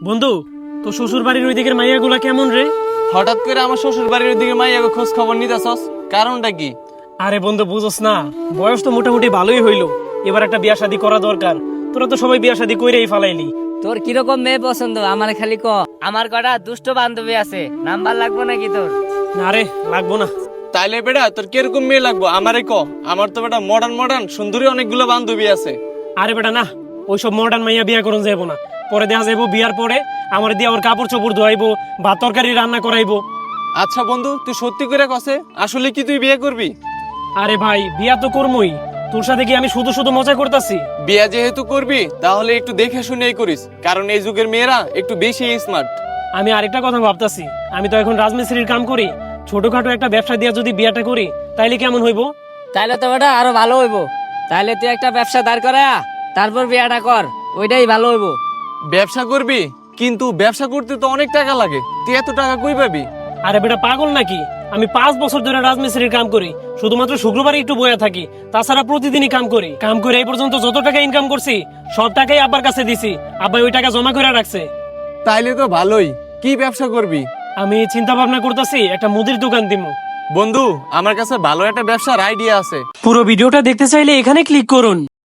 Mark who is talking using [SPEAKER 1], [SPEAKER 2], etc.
[SPEAKER 1] বন্ধু, তো শ্বশুর বাড়ির ওই দিকের মাইয়াগুলা কেমন রে?
[SPEAKER 2] হঠাৎ করে আমার শ্বশুর বাড়ির ওইদিকে মাইয়াকে খোঁজ খবর নিতেছস, কারণটা কি?
[SPEAKER 1] আরে বন্ধু, বুঝোস না, বয়স তো মোটামুটি ভালোই হইলো, এবার একটা বিয়া শাদী করা দরকার। তোরা তো সবাই বিয়া শাদী কইরেই ফালাইলি।
[SPEAKER 3] তোর কিরকম মেয়ে পছন্দ আমার খালি ক। আমার কটা দুষ্ট বান্ধবী আছে, নাম্বার লাগবে নাকি তোর?
[SPEAKER 1] না রে, লাগবো না।
[SPEAKER 2] তাইলে বেটা তোর কিরকম মেয়ে লাগবো আমারে ক। আমার তো বেটা মডার্ন মডার্ন সুন্দরী অনেকগুলো বান্ধবী আছে।
[SPEAKER 1] আরে বেটা না, ওইসব মডার্ন মাইয়া বিয়া করুন যাইবো না। পরে দেখা যাইবো বিয়ার পরে আমার দিয়ে ওর কাপড় চোপড় ধোয়াইবো, ভাত তরকারি রান্না করাইবো।
[SPEAKER 2] আচ্ছা বন্ধু, তুই সত্যি করে কসে আসলে কি তুই বিয়ে করবি?
[SPEAKER 1] আরে ভাই, বিয়া তো করমই। তোর সাথে কি আমি শুধু শুধু মজা করতেছি?
[SPEAKER 2] বিয়ে যেহেতু করবি তাহলে একটু দেখে শুনেই করিস, কারণ এই যুগের মেয়েরা একটু বেশি স্মার্ট।
[SPEAKER 1] আমি আরেকটা কথা ভাবতাছি, আমি তো এখন রাজমিস্ত্রির কাম করি, ছোটখাটো একটা ব্যবসা দিয়া যদি বিয়াটা করি তাইলে কেমন হইবো?
[SPEAKER 3] তাইলে তো বেটা আরো ভালো হইব। তাইলে তুই একটা ব্যবসা দাঁড় করা, তারপর বিয়াটা কর, ওইটাই ভালো হইব।
[SPEAKER 2] ব্যবসা করবি, কিন্তু ব্যবসা করতে তো অনেক টাকা লাগে, তুই এত টাকা কই পাবি?
[SPEAKER 1] আরে বেটা, পাগল নাকি? আমি 5 বছর ধরে রাজমিস্ত্রির কাম করি, শুধুমাত্র শুক্রবারে একটু বয়া থাকি, তাছাড়া প্রতিদিনই কাম করি। কাম করে এই পর্যন্ত যত টাকা ইনকাম করছি সব টাকাই আব্বার কাছে দিছি, আব্বা ওই টাকা জমা করে রাখছে।
[SPEAKER 2] তাইলে তো ভালোই। কি ব্যবসা করবি?
[SPEAKER 1] আমি চিন্তা ভাবনা করতেছি একটা মুদির দোকান দিমু।
[SPEAKER 2] বন্ধু, আমার কাছে ভালো একটা ব্যবসার আইডিয়া আছে।
[SPEAKER 1] পুরো ভিডিওটা দেখতে চাইলে এখানে ক্লিক করুন।